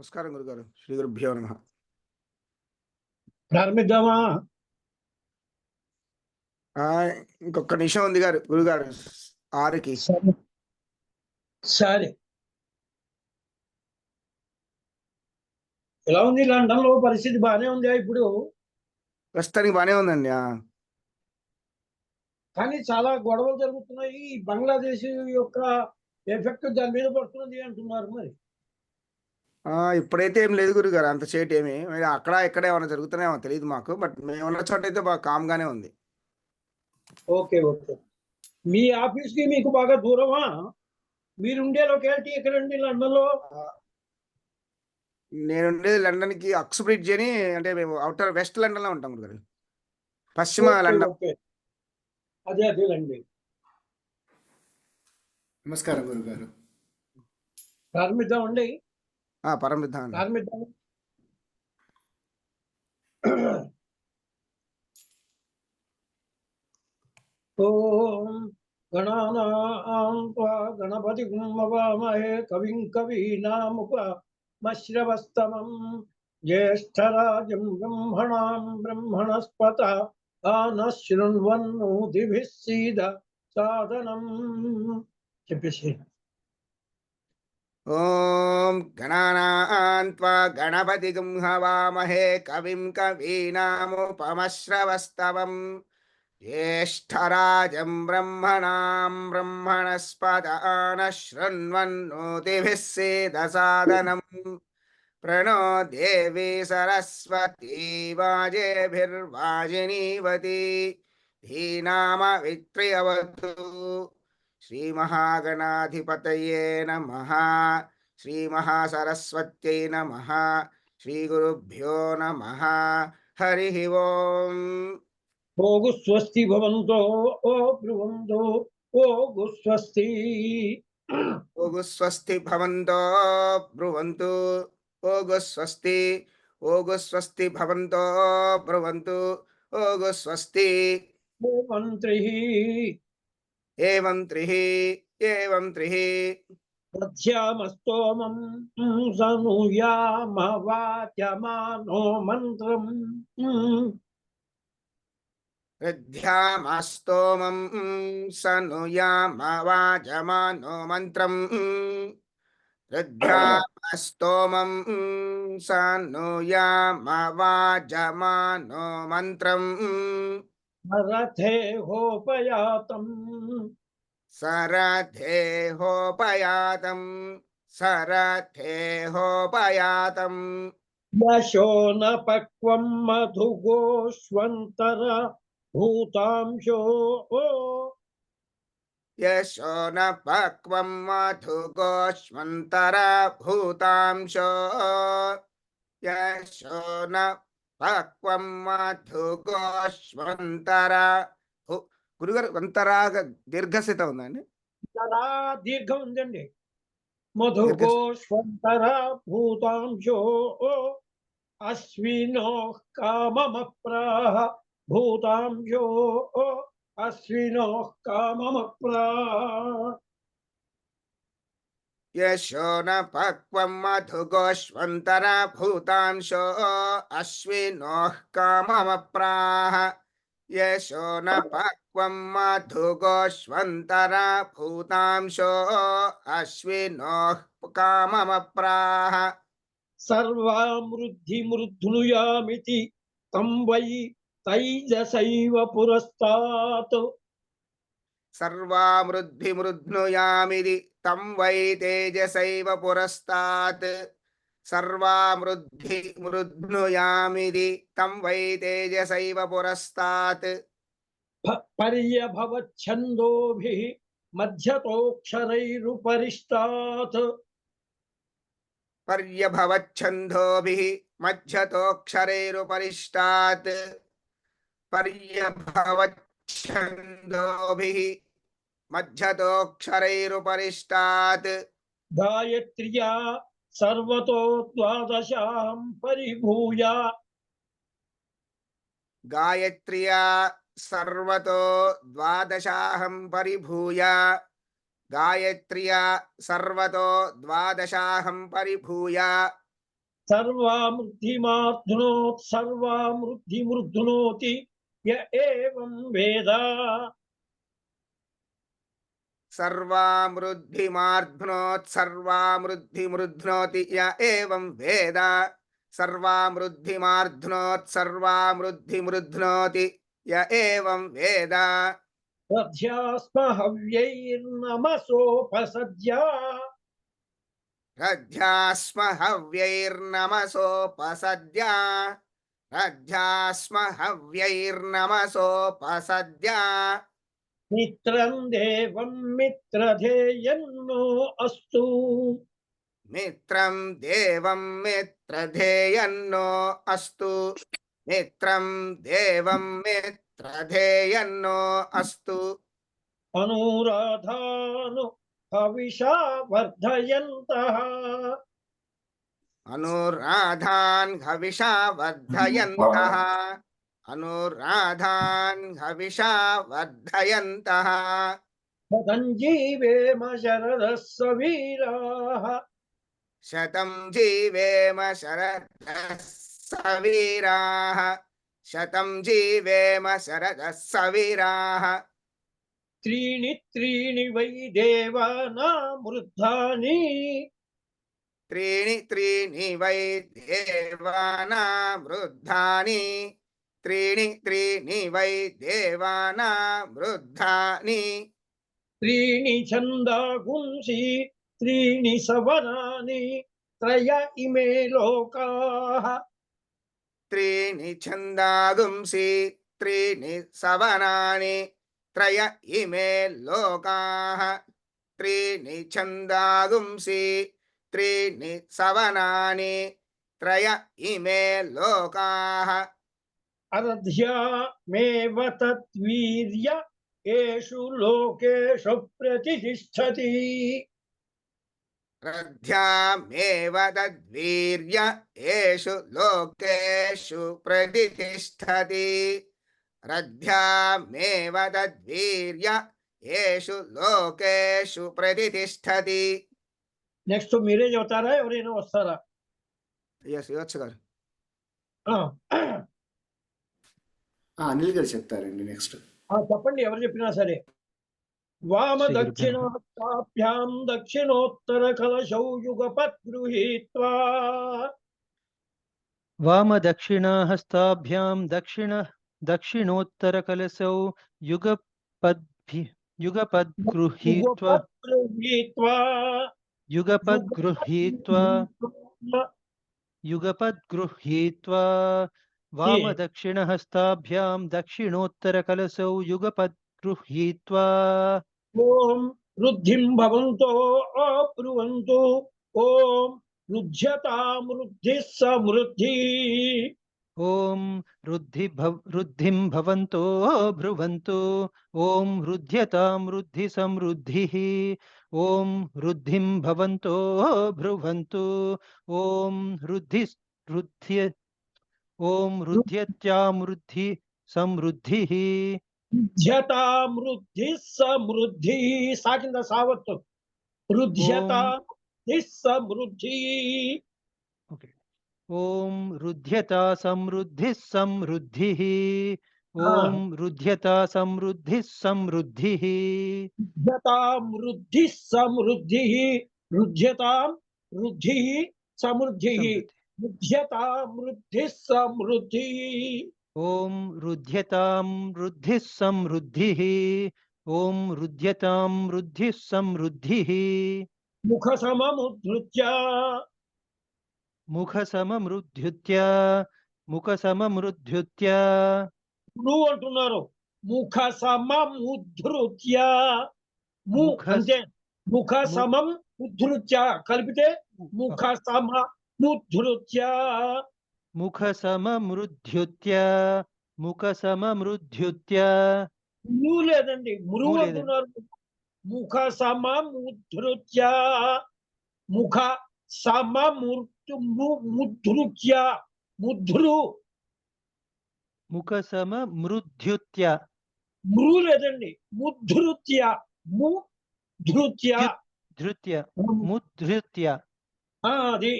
నమస్కారం గురుగారు. శ్రీ గురుభ్యో నమః. ప్రారంభిద్దామా? ఇంకొక నిమిషం ఉంది గురుగారు 6కి. సరే సరే. ఎలా ఉంది లండన్ లో పరిస్థితి? బానే ఉందా ఇప్పుడు? ప్రస్తుతానికి బానే ఉందండి. కానీ చాలా గొడవలు జరుగుతున్నాయి. బంగ్లాదేశ్ యొక్క ఎఫెక్ట్ దాని మీద పడుతున్నది అంటున్నారు మరి. ఇప్పుడైతే ఏం లేదు గురుగారు. అంత సేట్ ఏమి. మరి అక్కడ ఇక్కడ ఏమైనా జరుగుతున్నాయేమో తెలియదు మాకు. బట్ మేమున్న చోట అయితే బాగా కామ్‌గానే ఉంది. ఓకే. ఓకే. మీ ఆఫీస్‌కి మీకు బాగా దూరమా? మీరుండే లొకాలిటీ ఎక్కడండి లండన్‌లో? నేనుండేది లండన్‌కి అక్స్ బ్రిడ్జ్ అని, అంటే మేము ఔటర్ వెస్ట్ లండన్‌లో ఉంటాం గురుగారు. పశ్చిమ ఓకే. లండన్. ఓకే. అదేలెండి. నమస్కారం గురుగారు. ప్రారంభిద్దామండి. పరమిద్దాం అండి. ప్రారంభిద్దాం. ఓం గణానాం త్వా గణపతిం హవామహే కవిం కవీనాముపమశ్రవస్తమం జ్యేష్ఠరాజం బ్రహ్మణాం బ్రహ్మణస్పత ఆనశృణ్వన్నోతిభిः సీద సాదనం. చెప్పేసి ఓం గణానాం త్వా గణపతిం హవామహే కవిం కవీనాముపమశ్రవస్తవం జ్యేష్ఠరాజం బ్రహ్మణాం బ్రహ్మణస్పత ఆనశృణ్వన్నోతిభిः సేదసాదనం. ప్రణో దేవీ సరస్వతీ వాజేభిర్వాజినీవతి ధీనామవిత్రియవతు. శ్రీమహాగణాధిపతయే నమః. శ్రీమహాసరస్వత్యై నమః. శ్రీగురుభ్యో నమః. హరి ఓం. ఓగు స్వస్తి భవంతో ఓ బ్రువంతో ఓగు స్వస్తి. ఓగు స్వస్తి భవంతో బ్రువంతు. ఓగు స్వస్తి. ఓగు స్వస్తి భవంతో బ్రువంతు. ఓగు స్వస్తి. మంత్రి ఏవం త్రిః ఏవం త్రిః. దధ్యామస్తోమం సనుయామ వాచ్యమానో మంత్రం. ృధ్యామస్తోమం సనుయామ వాచమానో మంత్రం. ృధ్యామస్తోమం సనుయామ వాచమానో మంత్రం. రథే హోపయాతం సరథేహోపయాతం. సరథేహోపయాతం. యశో న పక్వం మధుగోష్వంతర భూతాంశో. యశో న పక్వం మధుగోష్మంతర భూతాంశో. యశో న పక్వం మధుగోష్మంతర. గురుగారు అంతరాగా దీర్ఘస్థిత ఉందండి. తరా దీర్ఘం ఉందండి. మధుగోష్వంతర భూతాంశో అశ్వినో కామమప్రాహ భూతాంశో అశ్వినో కామమప్రాహ. యశో న పక్వం మధుగోష్వంతర భూతాంశో అశ్వినోః కామమప్రాహ. యశో న పక్వం మధుగోష్వంతర భూతాంశో అశ్వినోః కామమప్రాహ. సర్వామృద్ధి మృద్ధునుయామితి తం వై తైజసైవ పురస్తాత్. సర్వామృద్ధిమృధ్నుయామిది తం వై తేజసైవ పురస్తాత్. సర్వామృద్ధిమృధ్నుయామిది తం వై తేజసైవ పురస్తాత్. పర్యభవచ్ఛందోభిః మధ్యతోక్షరైరుపరిష్టాత్. పర్యభవచ్ఛందోభిః మధ్యతోక్షరైరుపరిష్టాత్. పర్యభవచ్ఛందోభిః మధ్యతోక్షరైరుపరిష్టాత్. గాయత్ర్యా సర్వతో ద్వాదశాం పరిభూయ. గాయత్ర్యా సర్వతో ద్వాదశాహం పరిభూయ. గాయత్ర్యా సర్వతో ద్వాదశాహం పరిభూయ. सर्वामृद्धिमाप्नोत् सर्वामृद्धिमृद्धुनोति य एवं वेद सर्वामृद्धिमार्ध्नोत् सर्वामृद्धिमृध्नोति य एवं वेद सर्वामृद्धिमार्ध्नोत् सर्वामृद्धिमृध्नोति य एवं वेद रथ्यास्महव्यैर्नमसोपसद्या रथ्यास्म हव्यैर्नमसोपसद्या रथ्यास्म हव्यैर्नमसोपसद्या मित्रं देवं मित्रधेयन्नो अस्तु मित्रं देवं मित्रधेयन्नो अस्तु मित्रं देवं मित्रधेयन्नो अस्तु अनुराधानु हविषा वर्धयन्तः अनुराधान् हविषा वर्धयन्तः अनुराधान् हविषा वर्धयन्तः शतं जीवेम शरदः सवीराः शतं जीवेम शरदः सवीराः शतं जीवेम शरदः सवीराः त्रीणि त्रीणि वै देवानामृद्धानि त्रीणि त्रीणि वै देवानामृद्धानि त्रीणि त्रीणि वै देवानामृद्धानि त्रीणि छन्दागुंसि त्रीणि सवनानि त्रय इमे लोकाः त्रीणि छन्दागुंसि त्रीणि सवनानि त्रय इमे लोकाः त्रीणि छन्दागुंसि त्रीणि सवनानि त्रय इमे लोकाः अरध्यामेव तद्वीर्य येषु लोकेषु प्रतिष्ठति रथ्यामेव तद्वीर्य येषु लोकेषु प्रतिष्ठति रथ्यामेव तद्वीर्य येषु लोकेषु प्रतिष्ठति నెక్స్ట్ మీరే చెబుతారా ఎవరైనా వస్తారా yes ఇవ్వచ్చు గారు ఆ, అనిల్ గారు చెప్తారండి నెక్స్ట్. చెప్పండి ఎవరు చెప్పినా సరే వామ శ్రీ దక్షిణ గురుభ్యో హస్తాభ్యాం దక్షిణోత్తర కలశౌ యుగపత్ గృహీత్వా वामदक्षिणाहस्ताभ्यां दक्षिणोत्तरकलशौ युगपद्गृहीत्वा యుగపత్ గృహీత్వా युगपद्गृहीत्वा युगपद्गृहीत्वा वामदक्षिणहस्ताभ्यां दक्षिणोत्तरकलशौ युगपद्गृहीत्वा ఓం వృద్ధిం భవంతో అబ్రువంతు ఓం రుధ్యతాం వృద్ధిః సమృద్ధి ॐ वृद्धिं भवन्तो ब्रुवन्तु ॐ रुध्यतां वृद्धिसमृद्धिः ॐ वृद्धिं भवन्तो ब्रुवन्तु ॐ रुध्यत्यां वृद्धि समृद्धिः రుధ్యతాం వృద్ధిః సమృద్ధి సాకింద సావత్తు రుధ్యతాం వృద్ధిః సమృద్ధి ॐ रुध्यता समृद्धिः समृद्धिः ॐ रुध्यता समृद्धिः समृद्धिः రుధ్యతాం వృద్ధిః సమృద్ధి రుధ్యతాం వృద్ధిః సమృద్ధి రుధ్యతాం వృద్ధిః సమృద్ధి ॐ रुध्यतां वृद्धिः समृद्धिः ॐ रुध्यतां वृद्धिः समृद्धिः ముఖ సమముద్ధృత్య मुखसममृद्युत्य నువ్వు అంటున్నారు ముఖ సమముద్ధృత్య ము ముఖ- అంటే ముఖ సమం ఉద్ధృత్య కలిపితే ముఖ సమముద్ధృత్య मुखसममृद्युत्य నువ్వు లేదండి మురువు లేదండి. అంటున్నారు ముఖ సమముద్ధృత్య ముఖ సమముద్ధృత్య ముద్ధృ मुखसममृद्युत्य మృ లేదండి ముద్ధృత్య ముద్ధృత్య धृत्य मुद्धृत्य అది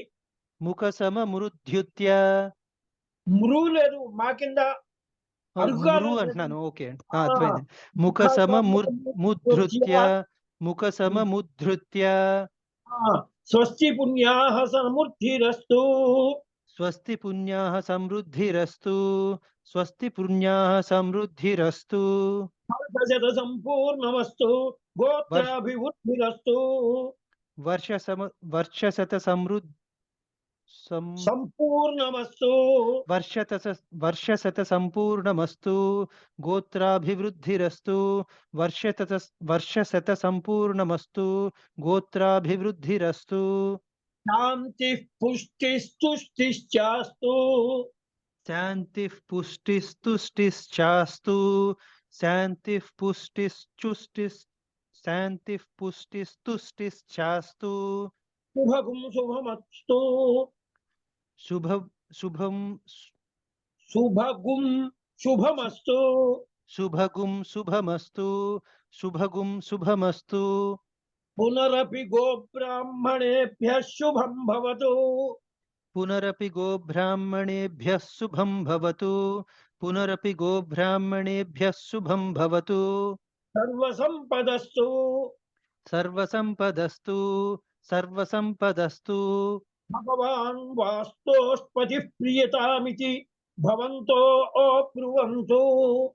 ముఖసమమృద్యుత్య మృ లేదు మా కింద మృ అరుగ్గానే అంటున్నాను. ఓకే, ఆ, అర్థమైంది. ముఖసమముద్ధృత్య, ముఖసమముద్ధృత్య ముఖసమముద్ధృత్య స్వస్తి పుణ్యాః సమృద్ధిరస్తు. స్వస్తి పుణ్యాః సమృద్ధిరస్తు. స్వస్తి పుణ్యాః సమృద్ధిరస్తు. శత సంపూర్ణమస్తు. గోత్రాభివృద్ధిరస్తు. వర్షశత సంపూర్ణమస్తు. వర్షశత సంపూర్ణమస్తు. గోత్రాభివృద్ధిరస్తు. వర్షశత సంపూర్ణమస్తు. గోత్రాభివృద్ధిరస్తు. శాంతి పుష్టిస్తుష్టిశ్చాస్తు. శాంతిః పుష్టిస్తుష్టిశ్చాస్తు. శాంతిః పుష్టిస్తుష్టిశ్చాస్తు. శుభగుం శుభమస్తు. శుభం శుభం శుభగుం శుభమస్తు. శుభగుం శుభమస్తు. శుభగుం శుభమస్తు. పునరపి గోబ్రాహ్మణేభ్యః శుభం భవతు. పునరపి గోబ్రాహ్మణేభ్యః శుభం భవతు. పునరపి గోబ్రాహ్మణేభ్యః శుభం భవతు. సర్వసంపదస్తు. సర్వసంపదస్తు. సర్వసంపదస్తు. భగవాన్ వాస్తోస్పతిః ప్రియతామితి భవంతో బ్రువంతు.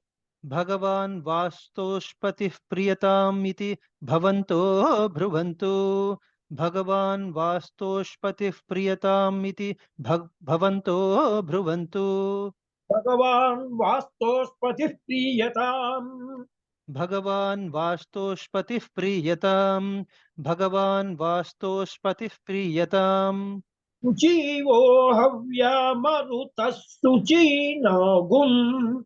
భగవాన్ వాస్తోష్పతిః ప్రియతాం ఇతి భవంతో బ్రువంతు. భగవాన్ వాస్తోష్పతిః ప్రియతాం ఇతి భవంతో బ్రువంతు. భగవాన్ వాస్తోస్పతిః ప్రీయతాం. భగవాన్ వాస్తోష్పతిః ప్రీయతాం. భగవాన్ వాస్తోష్పతిః ప్రీయతాం. శుచీవో హవ్యామరుతః శుచీనాగుం.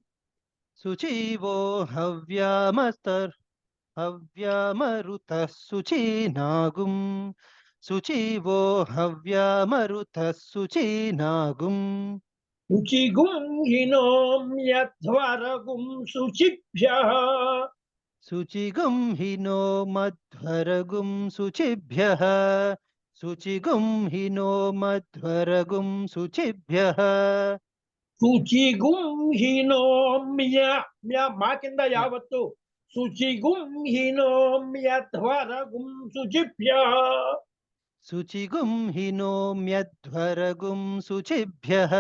శుచీవో హవ్యామరుతః శుచీనాగుం. శుచీవో హవ్యామరుతః శుచీనాగుం. శుచిగుం హినోమ్యధ్వరగుం శుచిభ్యః. శుచిగుం హినో మధ్వరగుం శుచిభ్యః. శుచిగుం హినో మధ్వరగుం శుచిభ్యః. శుచిగుం హినోమ్య మా కింద యావత్తు. శుచిగుం హినోమ్యధ్వరగుం శుచిభ్యః. శుచిగుం హినోమ్యధ్వరగుం శుచిభ్యః.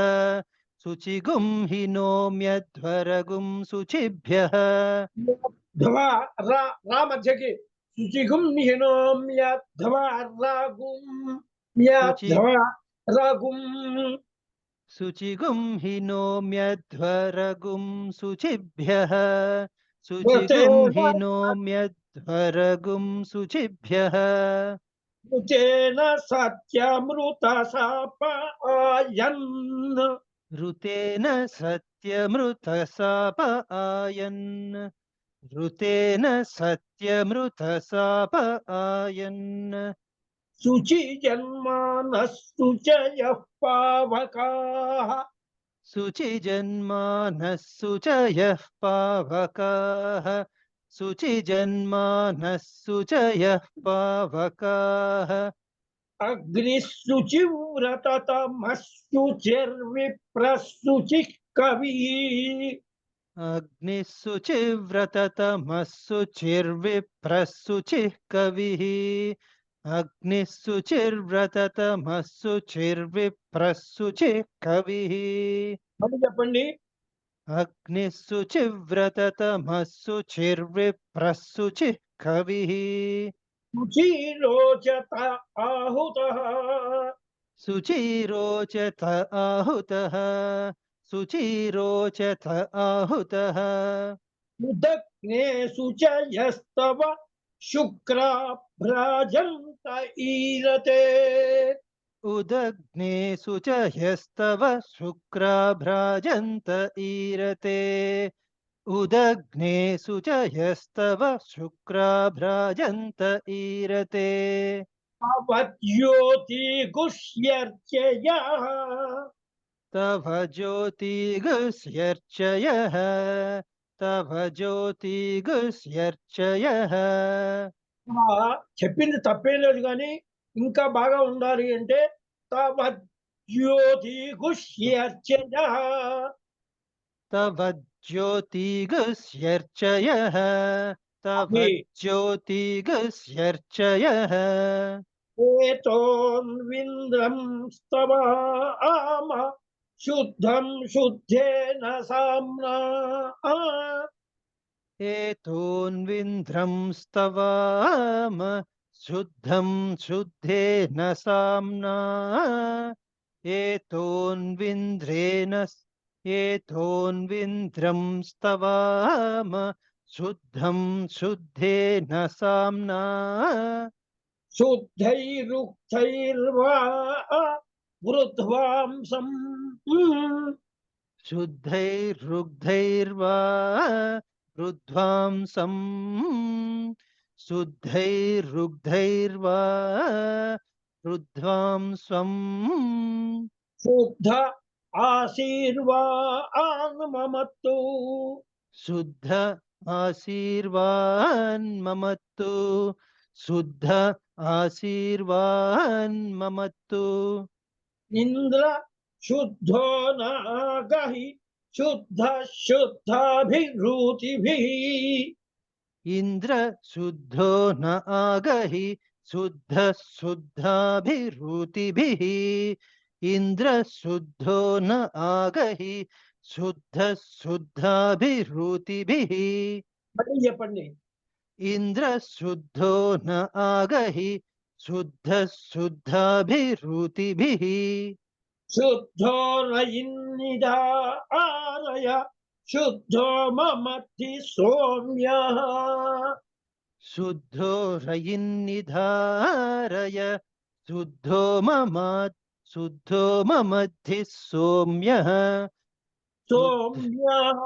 శుచిగుం హినోమ్యధ్వరగుం శుచిభ్యః. రా మధ్యకి. శుచిగుం హినోమ్యధ్వరగుం శుచిగుం హినోమ్యధ్వరగుం శుచిభ్యః. శుచిగుం హినోమ్యధ్వరగుం శుచిభ్యః. ఋతేన సత్యమృతసాపయన్. ఋతేన సత్యమృతసాపయన్. ఋతేన సత్యమృతసాపయన్. శుచి జన్మానః శుచయః పావకాః. శుచి జన్మానః శుచయః పావకాః. శుచి జన్మానః శుచయః పావకాః. అగ్నిః శుచివ్రతతమః శుచిర్విప్రః శుచిః కవిః. అగ్నిః శుచివ్రతతమః శుచిర్విప్రః శుచిః కవిః. అగ్నిః శుచిర్వ్రతతమః శుచిర్విప్రః శుచిః కవిః. అని చెప్పండి. అగ్నిః శుచివ్రతతమః శుచిర్విప్రః శుచిః కవిః. శుచిరోచత ఆహుతః. శుచిరోచత ఆహుతః. శుచిరోచత ఆహుతః. ఉదగ్నే శుచయస్తవ శుక్రాభ్రాజంత ఈరతే. ఉదగ్నే శుచయస్తవ శుక్రాభ్రాజంత ఈరతే. ఉదగ్నే శుచయస్తవ శుక్రాభ్రాజంత ఈరతే. అవజ్యోతిగుష్యర్చయః. తవ జ్యోతిగుస్యర్చయః. తవ జ్యోతిగుస్యర్చయః. చెప్పింది తప్పేం లేదు కానీ ఇంకా బాగా ఉండాలి అంటే తవ ज्योतिगुह्यर्चयः तव ज्योतिगस्यर्चयः तव अभि ज्योतिगस्यर्चयः एतोन्विन्द्रं स्तवाम शुद्धं शुद्धेन साम्ना एतोन्विन्द्रं स्तवाम शुद्धं शुद्धेन साम्ना एतोन्विन्द्रं स्तवाम शुद्धं शुद्धेन साम्ना शुद्धैरुक्तैर्वा वृद्ध्वांसं शुद्धैर्रुग्धैर्वा रुध्वांसं शुद्धैर्रुग्धैर्वा रुध्वांस्वं शुद्ध आशीर्वान्ममत्तु शुद्ध आशीर्वान्ममत्तु शुद्ध आशीर्वान्ममत्तु इंद्र शुद्धो नागहि शुद्ध शुद्धाभिरूतिभिः इंद्र शुद्धो न आगहि शुद्ध शुद्धाभिरूतिभिः इंद्र शुद्धो न आगहि शुद्ध शुद्धाभिरूतिभिः మళ్ళీ చెప్పండి इंद्र शुद्धो न आगहि शुद्ध शुद्धाभिरूतिभिः शुद्धो रयिन्निदारय शुद्धो ममति सौम्यः शुद्धो रयिन्निधारय शुद्धो ममद्धि सौम्यः सौम्यः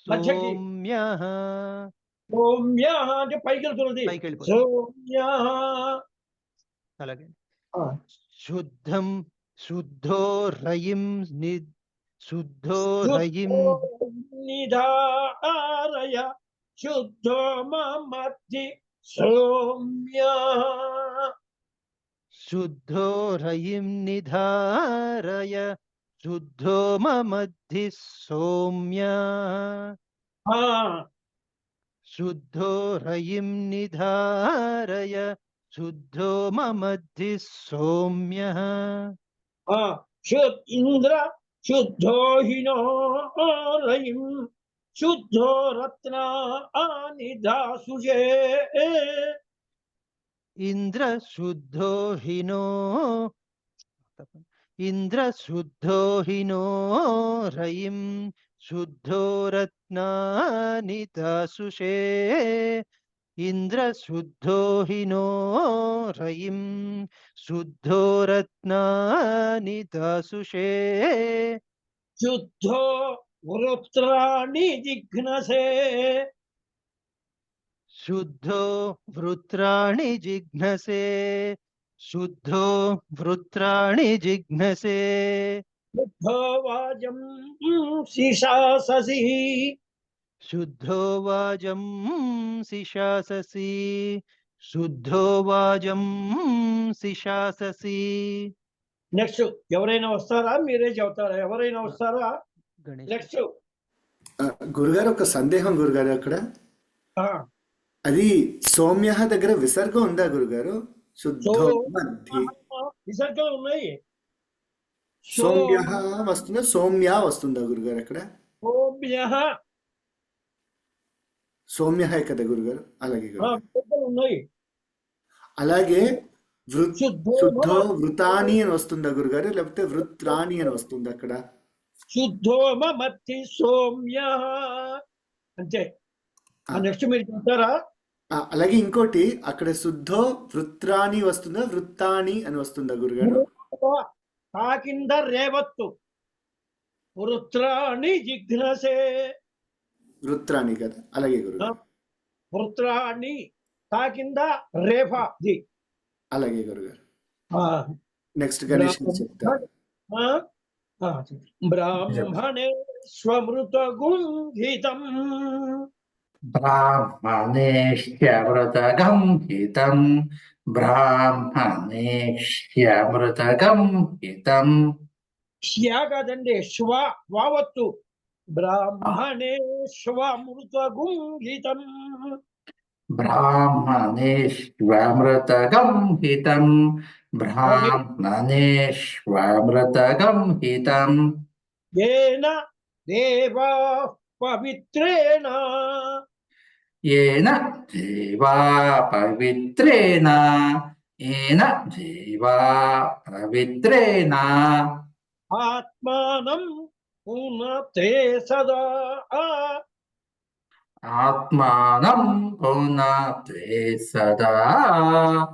మధ్యకి सौम्यः సౌమ్యः అంటే పైకి వెళ్తున్నది పైకి వెళ్ళిపోతుంది. సౌమ్యः అలాగే ఆ, शुद्धं शुद्धो रयिं शुद्धो रयिं निधारय शुद्धो ममति सौम्यः शुद्धो रयिं निधारय शुद्धो ममद्धि सौम्यः ఆ, शुद्धो रयिं निधारय शुद्धो ममद्धि सौम्यः ఆ, ఇంద్ర శుద్ధో హినో రయిం శుద్ధో రత్న నిధాసుజే इंद्र शुद्धो हिनो इंद्र शुद्धो हिनो रयिं शुद्धो रत्नानि दासुषे इंद्र शुद्धो हिनो रयिं शुद्धो रत्नानि दासुषे శుద్ధో వృత్రాణి జిఘ్నసే शुद्धो वृत्राणि जिघ्नसे शुद्धो वृत्राणि जिघ्नसे శుద్ధో వాజం శిశాససి शुद्धो वाजं सिशाससि शुद्धो वाजं सिशाससि నెక్స్ట్ ఎవరైనా వస్తారా మీరే చెబుతారా ఎవరైనా వస్తారా गणेश నెక్స్ట్ గురుగారు ఒక సందేహం గురుగారు అక్కడ ఆ, అది సౌమ్య దగ్గర విసర్గం ఉందా గురుగారు శుద్ధో మధ్య విసర్గలు ఉన్నాయి సౌమ్య వస్తుందా సౌమ్య వస్తుందా గురుగారు అక్కడ సౌమ్యః సౌమ్య కదా గురుగారు అలాగే గురుగారు విసర్గలు ఉన్నాయి అలాగే శుద్ధో శుద్ధో వృతాని అని వస్తుందా గురుగారు లేకపోతే వృత్రాణి అని వస్తుందా అక్కడ శుద్ధో మమతి సౌమ్య అంతే నెక్స్ట్ మీరు చెప్తారా అలాగే ఇంకోటి అక్కడ శుద్ధో వృత్రాణి వస్తుందా వృత్తాని అని వస్తుందా గురుగారు తా కింద రేవత్తు వృత్రాణి జిఘ్నసే వృత్రాణి కదా అలాగే గురుగారు వృత్రాణి తా కింద రేఫా ది అలాగే గురుగారు ఆ, నెక్స్ట్ గణేష్ చెప్తారు ఆ, ఆ, బ్రాహ్మణే స్వమృత గుంహితం ब्राह्मणेश्च व्रतगं हितं బ్రాహ్మణేష్యమృతగం హితం. శ్యా కాదండి, శ్వ వావత్తు. బ్రాహ్మణే శ్వమృతగుంహితం. బ్రాహ్మణేష్వమృతగం హితం. బ్రాహ్మణేష్వమృతగం హితం. ఏన దేవా పవిత్రేణ. येन देवा पवित्रेण. येन देवा पवित्रेण. ఆత్మానం పునతే సదా. आत्मानं पुनते सदा.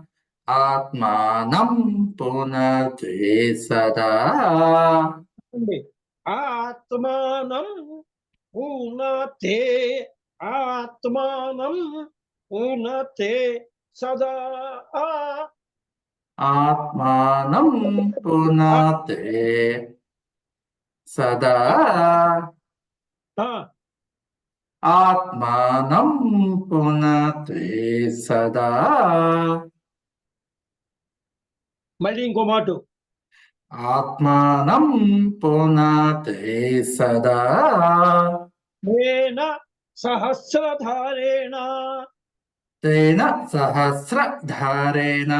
आत्मानं पुनते सदा. ఆత్మానం పునతే. ఆత్మానం పునతే సదా. आत्मानं पुनते सदा. आत्मानं पुनते सदा. మళ్ళీ ఇంకో మాట. आत्मानं पुनते सदा. తేన సహస్రధారేణ. तेन सहस्रधारेण.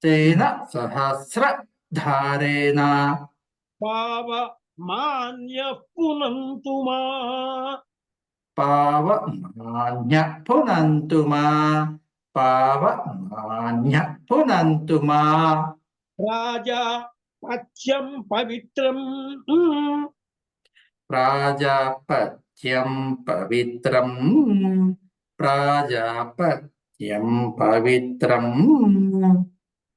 तेन सहस्रधारेण. పావమాన్య పునంతు మా. पावमान्य पुनन्तु मा. पावमान्य पुनन्तु मा. రాజా పత్యం పవిత్రం. प्राजापत्यं पवित्रं. प्राजापत्यं पवित्रं.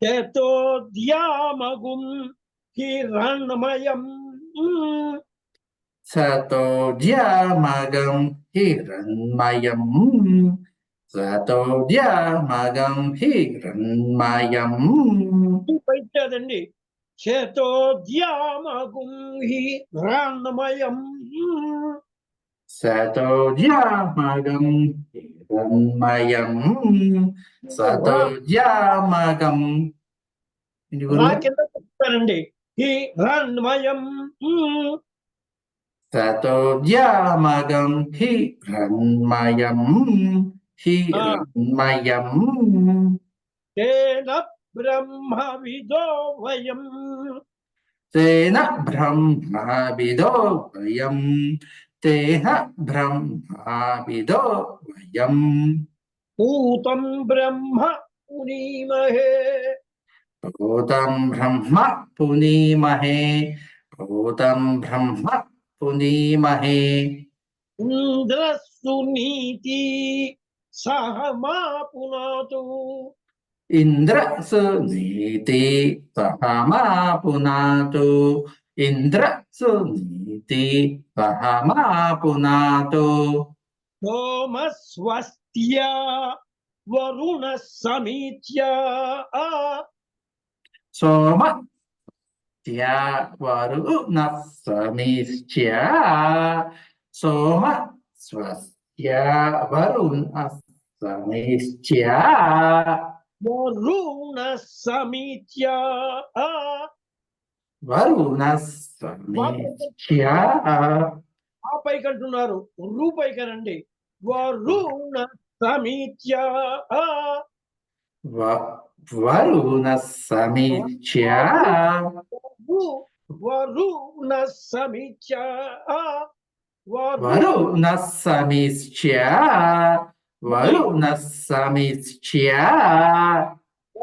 యతోద్యామగుం హిరణ్మయం. सतोऽद्यामगं हिरण्मयं. सतोऽद्यामगं हिरण्मयं. పెట్టాదండి. చేతోద్యామగుం హిరణ్మయం. सतोऽद्यामगं हिरण्मयं. सतोऽद्यामगं. రా కింద చెప్తారండి. హిరణ్మయం. सतोऽद्यामगं हिरण्मयं. हिरण्मयं. తేన బ్రహ్మవిదో వయం. तेन ब्रह्मविदो वयं. तेन ब्रह्मविदो वयं. పూతం బ్రహ్మ పునీమహే. भूतं ब्रह्म पुनीमहे. भूतं ब्रह्म पुनीमहे. ఇంద్రస్సు నీతి సహ మా పునాతు. इन्द्रसुनीति सह मा पुनातु. इन्द्रसुनीति सह मा पुनातु. సోమస్వస్త్య వరుణ సమీత్య. सोमस्त्य वरुणः समीच्य. सोमस्वस्य वरुणः समीच्य. వరుణ సమీత్య. वरुणः समीच्य. ఆ పైకి అంటున్నారు, రూపైకి రండి. వరుణ సమీత్య. वरुणः समीच्य. వరుణ సమీత్య. वरुणः समीच्य. वरुणः समीच्य.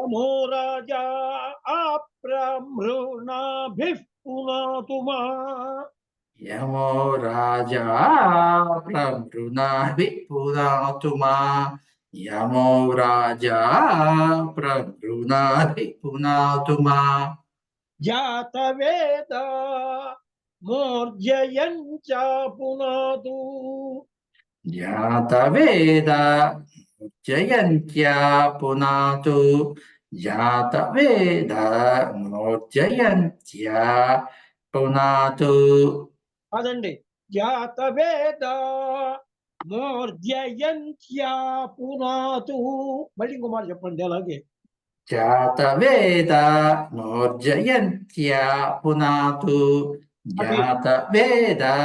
నమో రాజా ఆప్రమృణాభిః పునాతు మా. यमो राजा प्रभृणाभिः पुनातु मा. यमो राजा प्रभृणाभिः पुनातु मा. జాతవేద మూర్జయంచ పునాతు. जातवेद जयन्त्या पुनातु. जातवेद जयन्त्या पुनातु. అదండి. జాతవేద మూర్జయంత్యా పునాతు. మళ్ళీ ఇంకో మాట చెప్పండి అలాగే. जातवेदा नोर्जयन्त्या पुनातु जातवेदा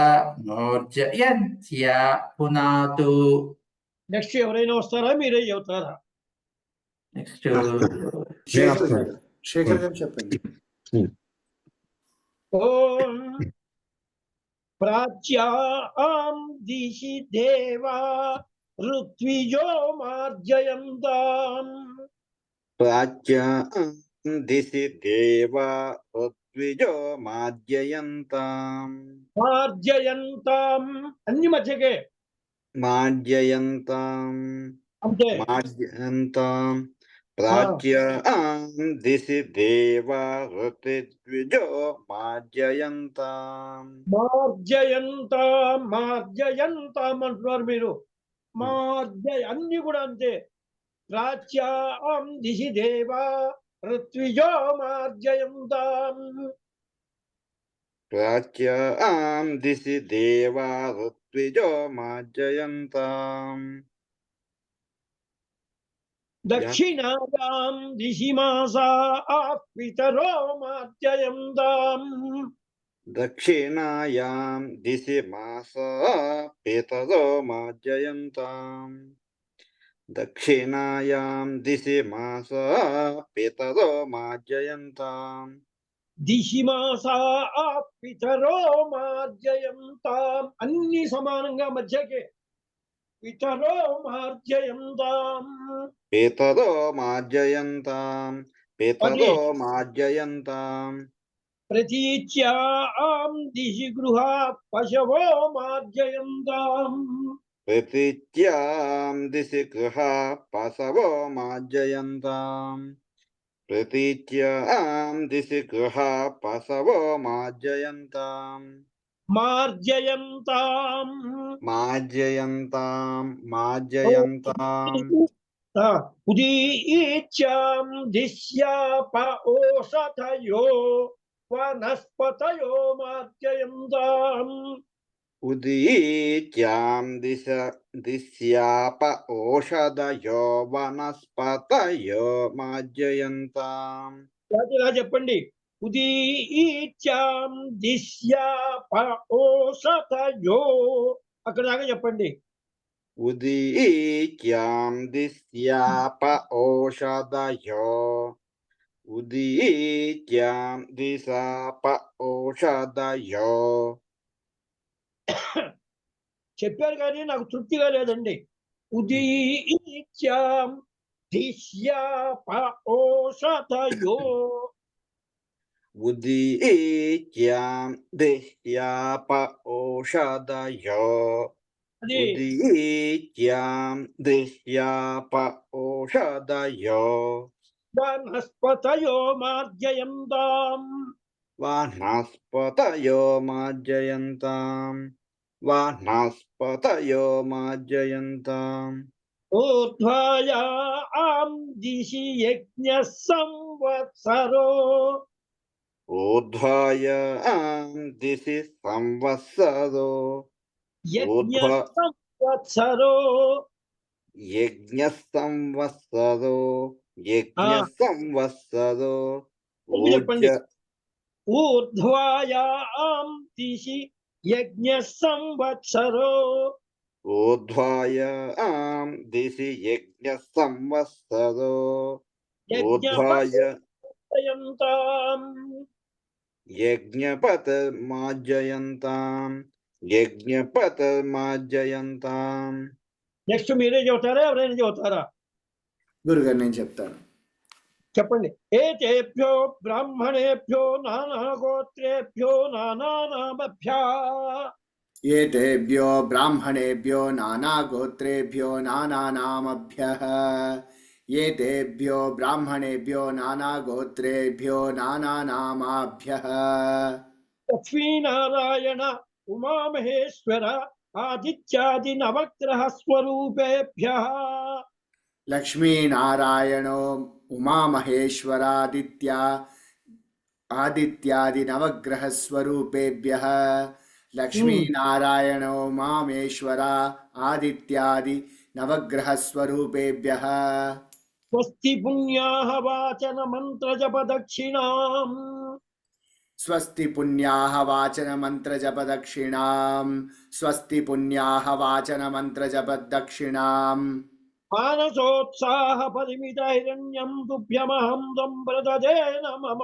नोर्जयन्त्या पुनातु నెక్స్ట్ ఎవరైనా వస్తారా మీరే చెబుతారా? నెక్స్ట్ శేఖర్ గారు శేఖర్ గారు చెప్పండి. ఓం ప్రాచ్యాం దిశి దేవా ఋత్విజో మార్జయంతాం ప్రాచ్యాం దిశి దేవా ఋత్విజో మాజ్యయంతాం మార్జయంతాం అన్ని మధ్యకే మాజ్యయంతాం అంతే. మాజ్యయంతాం ప్రాచ్యాం దిశి దేవా ఋత్విజో మాజ్యయంతాం మార్జయంతాం మార్జయంతాం అంటున్నారు మీరు. అన్ని కూడా అంతే. ప్రాచ్యాం దిశి దేవా ఋత్విజో మార్జయంతాం ప్రాచ్యాం దిశి దేవా ఋత్విజో మాజ్యయంతాం దక్షిణాయాం దిశి మాసా పితరో మార్జయంతాం దక్షిణాయాం దిశి మాసా పితరో మాజ్యయంతాం దక్షిణాయాం దిశి మాసా పితరో మాజ్యయంతాం దిశి మాసా పితరో మార్జయంతాం అన్ని సమానంగా మధ్యకే. పితరో మార్జయంతాం పితరో మాజ్యయంతాం పితరో మాజ్యయంతాం ప్రతీచ్యాం దిశి గృహా పశవో మార్జయంతాం ప్రతీచ్యాం దిశి గృహా పశవో మాజ్యయంతాం ప్రతీచ్యాం దిశి గృహా పశవో మాజ్యయంతాం మార్జయంతాం మాజ్యయంతాం మాజ్యయంతాం ఉదీచ్యాం దిశ్యాప ఓషధయో వనస్పతయో మార్జయంతాం ఉదీచ్యాం దిశ్యాప ఓషధయో వనస్పతయో మాజ్యయంతాం ఇలా చెప్పండి. ఉదీచ్యాం దిశ్యాప ఓషధయో అక్కడ దాకా చెప్పండి. ఉదీచ్యాం దిశ్యాప ఓషధయో ఉదీచ్యాం దిశాప ఓషధయో చెప్పారు కానీ నాకు తృప్తిగా లేదండి. ఉదీచ్యాం దిశ్యాప ఓషధయో ఉదీచ్యాం దిశ్యాప ఓషధయో అది ఉదీచ్యాం దిశ్యాప ఓషధయో వనస్పతయో మార్జయంతాం వనస్పతయో మాజ్యయంతాం వనస్పతయో మాజ్యయంతాం ఊర్ధ్వాయాం దిశి యజ్ఞ సంవత్సరో ఊర్ధ్వాయాం దిశి సంవత్సరో యజ్ఞ ఊర్ధ్వ సంవత్సరో యజ్ఞ సంవత్సరో యజ్ఞ సంవత్సరో మీరు చెప్పండి. ఊర్జ ఊర్ధ్వాయాం దిశి యజ్ఞ సంవత్సరో ఊర్ధ్వాయాం దిశి యజ్ఞ సంవత్సరో ఊర్ధ్వాయ యజ్ఞపతయంతాం యజ్ఞపతమాజ్యయంతాం యజ్ఞపతమాజ్యయంతాం నెక్స్ట్ మీరే చెబుతారా ఎవరైనా చెబుతారా? గురుగారు నేను చెప్తాను. చెప్పండి. ఏతేభ్యో బ్రాహ్మణేభ్యో నానా గోత్రేభ్యో నానానామభ్యా ఏతేభ్యో బ్రాహ్మణేభ్యో నానాగోత్రేభ్యో నానానామభ్యః ఏతేభ్యో బ్రాహ్మణేభ్యో నానాగోత్రేభ్యో నానానామాభ్యః లక్ష్మీనారాయణ ఉమామహేశ్వర ఆదిత్యాది నవగ్రహ స్వరూపేభ్యః లక్ష్మీనారాయణో ఆదిత్యాది నవగ్రహస్వరూపేభ్యః లక్ష్మీనారాయణో ఉమామేశ్వర ఆదిత్యాది నవగ్రహస్వరూపేభ్యః స్వస్తి పుణ్యాః వాచన మంత్ర జప దక్షిణాం స్వస్తి పుణ్యాః వాచన మంత్ర జప దక్షిణాం స్వస్తి పుణ్యాః వాచన మంత్ర జప దక్షిణాం మానసోత్సాహ పరిమిత హిరణ్యం తుభ్యమహం సంప్రదదే నమః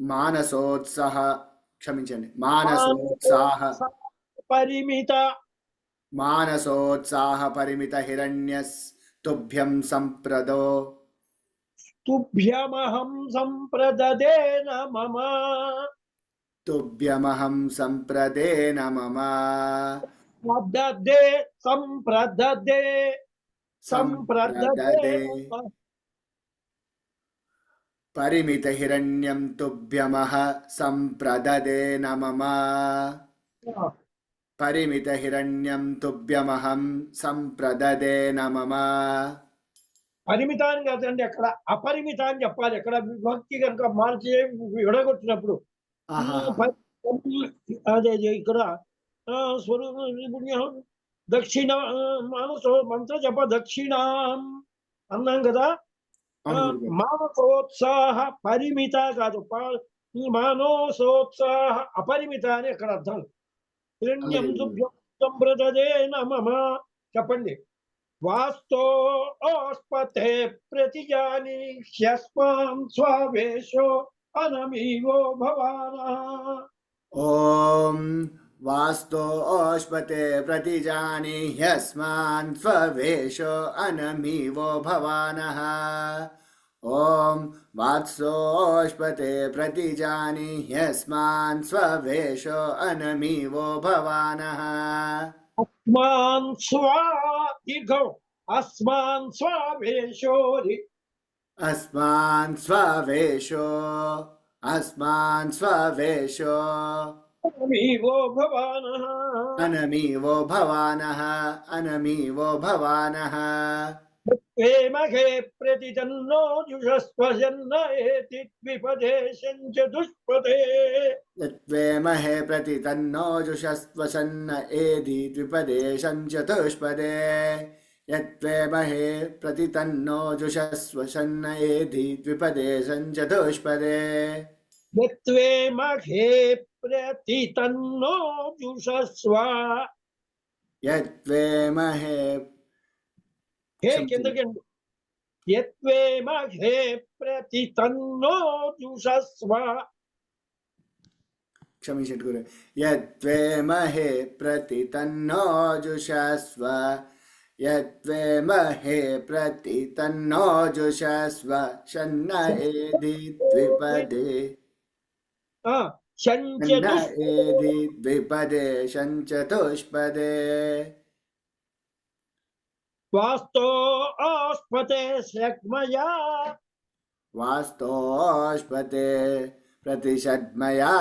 మానసోత్సాహ క్షమించండి మానసోత్సాహ పరిమిత హిరణ్యస్ తుభ్యం సంప్రదో తుభ్యమహం సంప్రదదే నమః తుభ్యమహం సంప్రదేన మమ సంప్రదదే పరిమిత హిరణ్యం తుభ్యమః సంప్రదదేన మమ పరిమిత హిరణ్యం తుభ్యమహం సంప్రదదేన మమ పరిమితాన్ని కాదండి, అక్కడ అపరిమితాన్ని చెప్పాలి. అక్కడ విభక్తి కనుక మార్చి విడగొట్టినప్పుడు అదే ఇక్కడ స్వరూప దక్షిణ మానసో మంత్ర జప దక్షిణాం అన్నాం కదా. మానసోత్సాహ పరిమిత కాదు, మానసోత్సాహ అపరిమిత అని అక్కడ అర్థం. హిరణ్యం తుభ్యం సంప్రదదే నమః చెప్పండి. వాస్తోస్పతే ప్రతిజానీష్యస్మాన్ స్వావేశో అనమీవో భవానః. ఓం వాస్తోస్పతే ప్రతిజానీహ్యస్మాన్ స్వవేషో అనమీవో భవానః. ఓం వాత్సోస్పతే ప్రతిజానీహ్యస్మాన్ స్వవేషో అనమీవో భవానః. అస్మాన్ స్వా దీర్ఘం అస్మాన్ స్వావేశోరి అస్మాన్ స్వవేషో అనమీవో భవానః. అనమీవో భవానః. ప్రేమహే ప్రతితన్నో జుషస్వజన్న ఏతి ద్విపదేశం చతుష్పదే. యత్వేమహే ప్రతితన్నో జుషస్వసన్న ఏది ద్విపదేశం చతుష్పదే. యత్వేమహే ప్రతితన్నో జుషస్వసన్న ఏది ద్విపదేశం చతుష్పదే. యత్వేమహే ప్రతితన్నో జుషస్వ. యత్వేమహే హే కిందకండి. యత్వేమహే ప్రతితన్నో జుషస్వ. క్షమించండి గురు. యత్వేమహే ప్రతితన్నో జుషస్వ. యత్వేమహే ప్రతితన్నో జుషస్వ షన్న ఏది ద్విపదే. షన్న ఏది ద్విపదే చతుష్పదే. వాస్తోస్పతే శక్మయా. వాస్తోస్పతే ప్రతిషడ్మయా.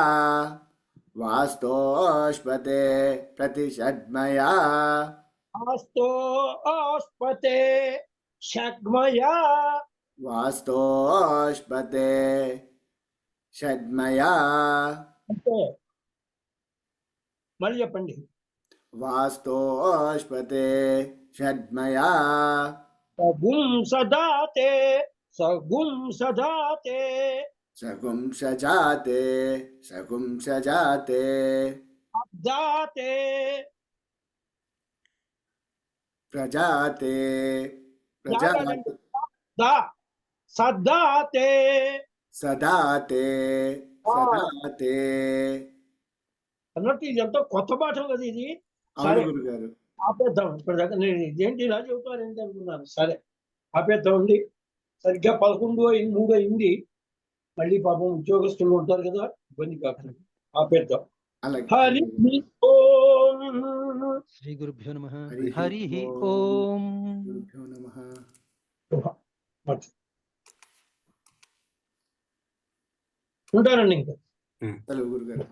వాస్తోస్పతే ప్రతిషడ్మయా. వాస్తోస్పతే షగ్మయా. వాస్తోస్పతే షడ్మయా. అంటే మళ్ళీ చెప్పండి. వాస్తోస్పతే షడ్మయా. సగుం సదాతే సగుం సదాతే సగుం సజాతే అబ్దాతే ప్రజాతే సదాతే సదాతే అన్నట్టు ఇది ఎంతో కొత్త పాఠం కదా ఇది. అవును సరే గురుగారు. ఆపేద్దాం. ఇప్పటిదాకా నేను ఇదేంటి ఇలా చెబుతాను ఏంటి అనుకున్నాను. సరే ఆపేద్దామండి. సరిగ్గా 11:03 అయింది. మళ్ళీ పాపం ఉద్యోగస్తులు ఉంటారు కదా, ఇబ్బంది కాకుండా ఆపేద్దాం. అలాగే హరి ఓం. శ్రీ గురుభ్యో నమః. హరి హరి ఓం. ఓం. గురుభ్యో నమః. ఉంటానండి ఇంకా. హలో గురుగారు.